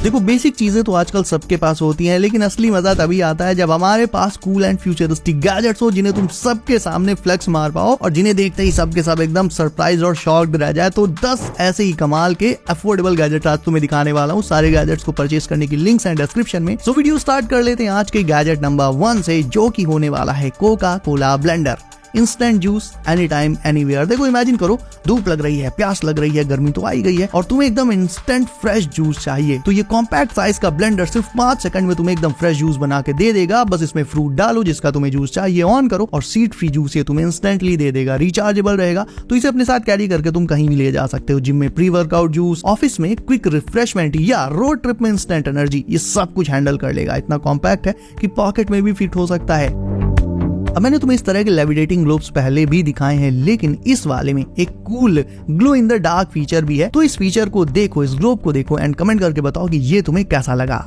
देखो बेसिक चीजें तो आजकल सबके पास होती हैं, लेकिन असली मजा तभी आता है जब हमारे पास कूल एंड फ्यूचरिस्टिक गैजेट्स हो जिन्हें तुम सबके सामने फ्लेक्स मार पाओ और जिन्हें देखते ही सबके सब एकदम सरप्राइज और शॉक्ड रह जाए। तो 10 ऐसे ही कमाल के अफोर्डेबल गैजेट आज तुम्हें दिखाने वाला हूँ। सारे गैजेट्स को परचेज करने की लिंक्स हैं डिस्क्रिप्शन में। सो वीडियो स्टार्ट कर लेते हैं आज के गैजेट नंबर 1 से, जो की होने वाला है Coca Cola blender. Instant juice any time anywhere. देखो इमेजिन करो, धूप लग रही है, प्यास लग रही है, गर्मी तो आई गई है और तुम्हें एकदम इंस्टेंट फ्रेश जूस चाहिए, तो ये कॉम्पैक्ट साइज का ब्लेंडर सिर्फ 5 सेकंड में तुम्हें एकदम फ्रेश जूस बना के दे देगा। बस इसमें फ्रूट डालो जिसका तुम्हें जूस चाहिए, ऑन करो और सीड फ्री जूस ये तुम्हें इंस्टेंटली दे देगा। रिचार्जेबल रहेगा, तो इसे अपने साथ कैरी करके तुम कहीं भी ले जा सकते हो। जिम में प्री वर्कआउट जूस, ऑफिस में क्विक रिफ्रेशमेंट या रोड ट्रिप में इंस्टेंट एनर्जी, ये सब कुछ हैंडल कर लेगा। इतना कॉम्पैक्ट है कि पॉकेट में भी फिट हो सकता है। अब मैंने तुम्हें इस तरह के लेविटेटिंग ग्लोब्स पहले भी दिखाए हैं, लेकिन इस वाले में एक cool glow in the dark feature भी है। तो इस फीचर को देखो, इस ग्लोब को देखो एंड कमेंट करके बताओ कि ये तुम्हें कैसा लगा।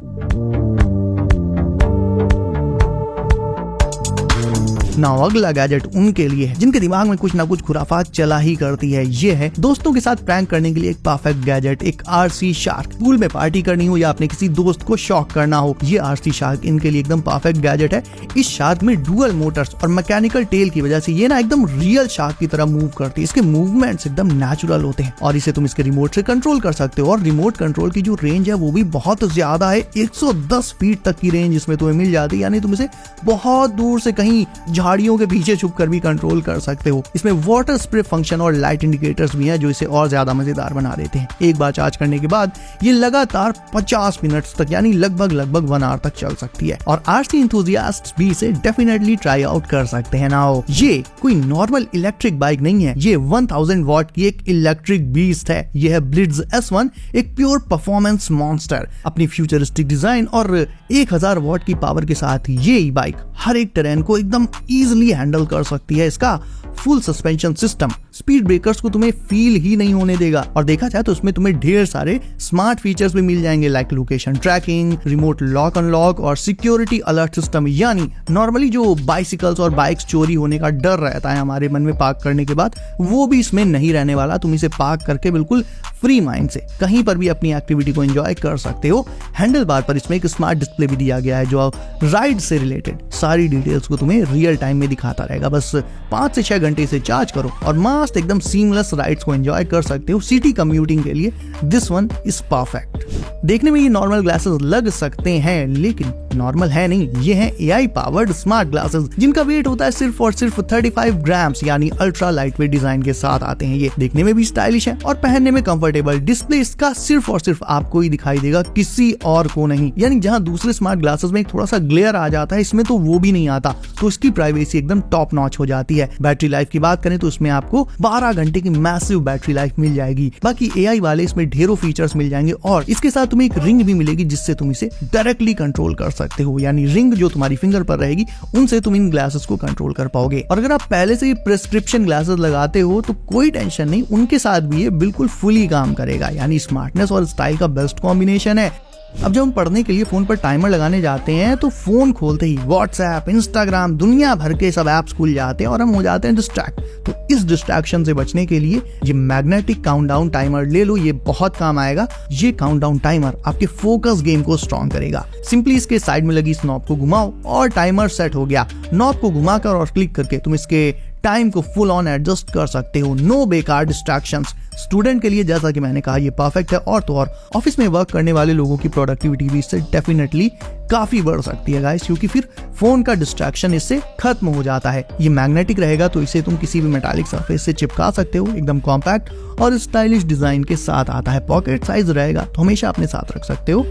नाउ अगला गैजेट उनके लिए है जिनके दिमाग में कुछ ना कुछ खुराफात चला ही करती है। ये है दोस्तों के साथ प्रैंक करने के लिए एक परफेक्ट गैजेट, एक आरसी शार्क। पूल में पार्टी करनी हो या अपने किसी दोस्त को शॉक करना हो, ये आरसी शार्क इनके लिए एकदम परफेक्ट गैजेट है। इस शार्क में डुअल मोटर्स और मैकेनिकल टेल की वजह से ये ना एकदम रियल शार्क की तरह मूव करती है। इसके मूवमेंट्स एकदम नेचुरल होते हैं और इसे तुम इसके रिमोट से कंट्रोल कर सकते हो। और रिमोट कंट्रोल की जो रेंज है वो भी बहुत ज्यादा है, 110 फीट तक की रेंज इसमें तुम्हें मिल जाती है। यानी तुम इसे बहुत दूर से कहीं झाड़ियों के पीछे छुप कर भी कंट्रोल कर सकते हो। इसमें वाटर स्प्रे फंक्शन और लाइट इंडिकेटर्स भी हैं जो इसे और ज्यादा मजेदार बना देते हैं। एक बार चार्ज करने के बाद ये लगातार 50 मिनट्स तक यानी लगभग 1 आवर तक चल सकती है और आरसी एंथुसियास्ट्स भी इसे डेफिनेटली ट्राई आउट कर सकते हैं। नाउ ये कोई नॉर्मल इलेक्ट्रिक बाइक नहीं है, ये 1000 वॉट की एक इलेक्ट्रिक बीस्ट है। ये है ब्लिट्ज S1, एक प्योर परफॉर्मेंस मॉन्स्टर। अपनी फ्यूचरिस्टिक डिजाइन और 1000 वॉट की पावर के साथ ये बाइक हर एक टेरेन को एकदम इजीली हैंडल कर सकती है। इसका full suspension system speed breakers को तुम्हें फील ही नहीं होने देगा और देखा जाए तो उसमें तुम्हें ढेर सारे स्मार्ट फीचर्स भी मिल जाएंगे, like location tracking, remote lock unlock और सिक्योरिटी अलर्ट सिस्टम। यानी नॉर्मली जो बाइसिकल्स और बाइक्स चोरी होने का डर रहता है हमारे मन में पार्क करने के बाद, वो भी इसमें नहीं रहने वाला। तुम इसे पार्क करके बिल्कुल फ्री माइंड से कहीं पर भी अपनी एक्टिविटी को एंजॉय कर सकते हो। हैंडल बार पर इसमें एक स्मार्ट डिस्प्ले भी दिया गया है जो राइड से रिलेटेड सारी डिटेल्स को तुम्हें रियल टाइम में दिखाता रहेगा। बस 5 से 6 घंटे से चार्ज करो और मस्त एकदम सीमलेस राइड्स को एंजॉय कर सकते हो। सिटी कम्यूटिंग के लिए दिस वन इज परफेक्ट। देखने में ये नॉर्मल ग्लासेस लग सकते हैं, लेकिन नॉर्मल है नहीं, ये है AI पावर्ड स्मार्ट ग्लासेस जिनका वेट होता है सिर्फ और सिर्फ 35 ग्राम्स, यानी अल्ट्रा लाइट वेट डिजाइन के साथ आते हैं। ये देखने में भी स्टाइलिश है और पहनने में कंफर्टेबल। डिस्प्ले इसका सिर्फ और सिर्फ आपको ही दिखाई देगा, किसी और को नहीं। यानी जहां दूसरे स्मार्ट ग्लासेस में थोड़ा सा ग्लेयर आ जाता है, इसमें तो वो भी नहीं आता, तो इसकी प्राइवेसी एकदम टॉप नॉच हो जाती है। बैटरी लाइफ की बात करें तो इसमें आपको 12 घंटे की मैसिव बैटरी लाइफ मिल जाएगी। बाकी AI वाले इसमें ढेरों फीचर्स मिल जाएंगे और इसके साथ तुम्हें एक रिंग भी मिलेगी जिससे तुम इसे डायरेक्टली कंट्रोल कर सकते हो। यानी रिंग जो तुम्हारी फिंगर पर रहेगी उनसे तुम इन ग्लासेस को कंट्रोल कर पाओगे। और अगर आप पहले से प्रिस्क्रिप्शन ग्लासेस लगाते हो तो कोई टेंशन नहीं, उनके साथ भी ये बिल्कुल फुली काम करेगा। यानी स्मार्टनेस और स्टाइल का बेस्ट कॉम्बिनेशन है। अब जब हम पढ़ने के लिए फोन पर टाइमर लगाने जाते हैं तो फोन खोलते ही व्हाट्सएप, इंस्टाग्राम, दुनिया भर के सब ऐप्स खुल जाते हैं और हम हो जाते हैं डिस्ट्रैक्ट। तो इस डिस्ट्रैक्शन से बचने के लिए ये मैग्नेटिक काउंटडाउन टाइमर ले लो, ये बहुत काम आएगा। ये काउंटडाउन टाइमर आपके फोकस गेम को स्ट्रॉन्ग करेगा। सिंपली इसके साइड में लगी इस नॉब को घुमाओ और टाइमर सेट हो गया। नॉब को घुमाकर और क्लिक करके तुम इसके टाइम को फुल ऑन एडजस्ट कर सकते हो। नो बेकार डिस्ट्रैक्शंस। स्टूडेंट के लिए जैसा कि मैंने कहा ये परफेक्ट है, और तो और ऑफिस में वर्क करने वाले लोगों की प्रोडक्टिविटी भी इससे डेफिनेटली काफी बढ़ सकती है गाइस, क्योंकि फिर फोन का डिस्ट्रैक्शन इससे खत्म हो जाता है। ये मैग्नेटिक रहेगा तो इसे तुम किसी भी मेटालिक सरफेस से चिपका सकते हो। एकदम कॉम्पैक्ट और स्टाइलिश डिजाइन के साथ आता है। पॉकेट साइज रहेगा तो हमेशा अपने साथ रख सकते हो।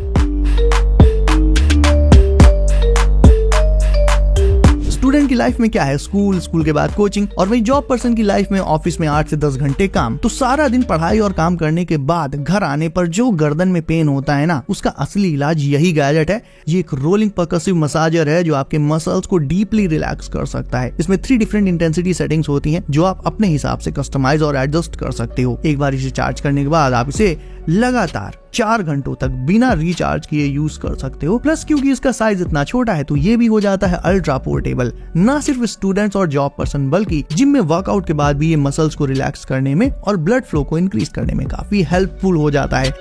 स्टूडेंट की लाइफ में क्या है, स्कूल, स्कूल के बाद कोचिंग, और वही जॉब पर्सन की लाइफ में ऑफिस में 8 से 10 घंटे काम। तो सारा दिन पढ़ाई और काम करने के बाद घर आने पर जो गर्दन में पेन होता है ना, उसका असली इलाज यही गैजेट है। ये एक रोलिंग परकसिव मसाजर है जो आपके मसल्स को डीपली रिलैक्स कर सकता है। इसमें 3 डिफरेंट इंटेंसिटी सेटिंग्स होती हैं जो आप अपने हिसाब से कस्टमाइज और एडजस्ट कर सकते हो। एक बार इसे चार्ज करने के बाद आप इसे लगातार 4 घंटों तक बिना रिचार्ज किए यूज कर सकते हो। प्लस क्योंकि इसका साइज इतना छोटा है तो ये भी हो जाता है अल्ट्रा पोर्टेबल। ना सिर्फ स्टूडेंट्स और जॉब पर्सन बल्कि जिम में वर्कआउट के बाद भी ये मसल्स को रिलैक्स करने में और ब्लड फ्लो को इंक्रीज करने में काफी हेल्पफुल हो जाता है।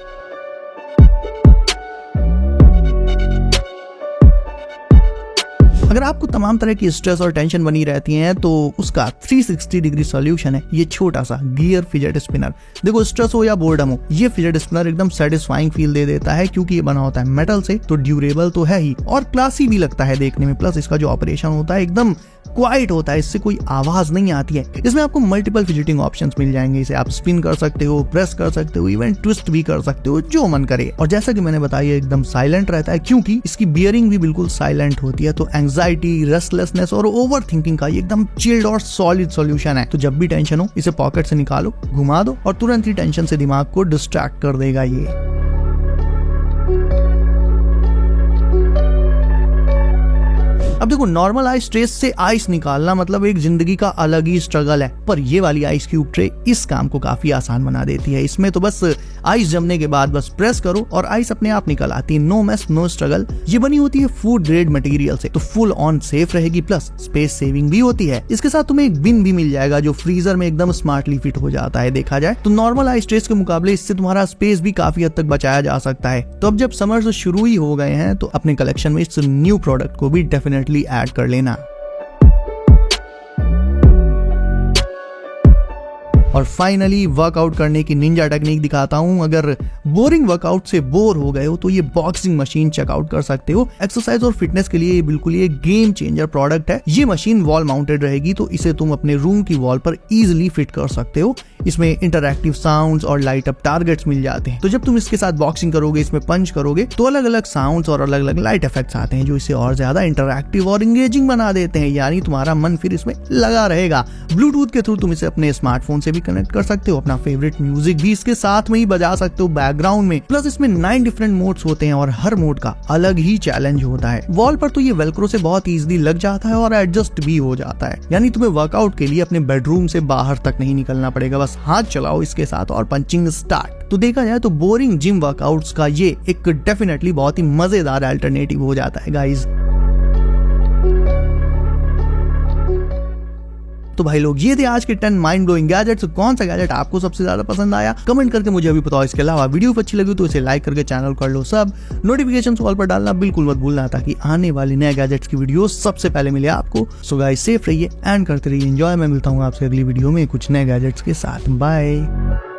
अगर आपको तमाम तरह की स्ट्रेस और टेंशन बनी रहती है तो उसका 360 डिग्री सॉल्यूशन है ये छोटा सा गियर फिजेट स्पिनर। देखो स्ट्रेस हो या बोर्डम हो, ये फिजेट स्पिनर एकदम सेटिस्फाइंग फील दे देता है क्योंकि ये बना होता है मेटल से, तो ड्यूरेबल तो है ही और क्लासी भी लगता है देखने में। प्लस इसका जो ऑपरेशन होता है एकदम क्वाइट होता है, इससे कोई आवाज नहीं आती है। इसमें आपको मल्टीपल फिजिटिंग ऑप्शंस मिल जाएंगे। इसे आप स्पिन कर सकते हो, प्रेस कर सकते हो, इवन ट्विस्ट भी कर सकते हो, जो मन करे। और जैसा कि मैंने बताया एकदम साइलेंट रहता है क्योंकि इसकी बियरिंग भी बिल्कुल साइलेंट होती है। तो एंजाइटी, रेस्टलेसनेस और ओवर थिंकिंग का ये एकदम चिल्ड और सॉलिड सॉल्यूशन है। तो जब भी टेंशन हो इसे पॉकेट से निकालो, घुमा दो और तुरंत ही टेंशन से दिमाग को डिस्ट्रैक्ट कर देगा ये। अब देखो नॉर्मल आइस ट्रे से आइस निकालना मतलब एक जिंदगी का अलग ही स्ट्रगल है, पर ये वाली आइस क्यूब ट्रे इस काम को काफी आसान बना देती है। इसमें तो बस आइस जमने के बाद बस प्रेस करो और आइस अपने आप निकल आती है। No mess no struggle. ये बनी होती है फूड ग्रेड मटेरियल से, तो फुल ऑन सेफ रहेगी, प्लस स्पेस सेविंग भी होती है। इसके साथ तुम्हें एक बिन भी मिल जाएगा जो फ्रीजर में एकदम स्मार्टली फिट हो जाता है। देखा जाए तो नॉर्मल आइस ट्रेस के मुकाबले इससे तुम्हारा स्पेस भी काफी हद तक बचाया जा सकता है। तो अब जब समर्स शुरू ही हो गए हैं तो अपने कलेक्शन में इस न्यू प्रोडक्ट को भी डेफिनेटली ऐड कर लेना। और फाइनली वर्कआउट करने की निंजा टेक्निक दिखाता हूं। अगर बोरिंग वर्कआउट से बोर हो गए हो तो ये बॉक्सिंग मशीन चेकआउट कर सकते हो। एक्सरसाइज और फिटनेस के लिए ये बिल्कुल ये गेम चेंजर प्रोडक्ट है। ये मशीन वॉल माउंटेड रहेगी तो इसे तुम अपने रूम की वॉल पर इजीली फिट कर सकते हो। इसमें इंटरैक्टिव साउंड्स और लाइट अप टारगेट्स मिल जाते हैं। तो जब तुम इसके साथ बॉक्सिंग करोगे, इसमें पंच करोगे तो अलग अलग साउंड्स और अलग अलग लाइट इफेक्ट्स आते हैं जो इसे और ज्यादा इंटरैक्टिव और इंगेजिंग बना देते हैं। यानी तुम्हारा मन फिर इसमें लगा रहेगा। ब्लूटूथ के थ्रू तुम इसे अपने स्मार्टफोन से भी कनेक्ट कर सकते हो। अपना फेवरेट म्यूजिक भी इसके साथ में ही बजा सकते हो बैकग्राउंड में। प्लस इसमें 9 डिफरेंट मोड्स होते हैं और हर मोड का अलग ही चैलेंज होता है। वॉल पर तो ये वेलक्रो से बहुत इजीली लग जाता है और एडजस्ट भी हो जाता है। यानी तुम्हें वर्कआउट के लिए अपने बेडरूम से बाहर तक नहीं निकलना पड़ेगा, बस हाथ चलाओ इसके साथ और पंचिंग स्टार्ट। तो देखा जाए तो बोरिंग जिम वर्कआउट्स का ये एक डेफिनेटली बहुत ही मजेदार अल्टरनेटिव हो जाता है गाइज। तो भाई लोग ये थे आज के 10 माइंड ब्लोइंग गैजेट्स। कौन सा गैजेट आपको सबसे ज्यादा पसंद आया कमेंट करके मुझे अभी बताओ। इसके अलावा वीडियो अच्छी लगी तो इसे लाइक करके चैनल कर लो सब। नोटिफिकेशन ऑल पर डालना बिल्कुल मत भूलना ताकि आने वाली नए गैजेट्स की वीडियो सबसे पहले मिले आपको। सो गाइस सेफ रहिए एंड करते रहिए एंजॉय। मैं मिलता हूँ आपसे अगली वीडियो में कुछ नए गैजेट्स के साथ। बाय।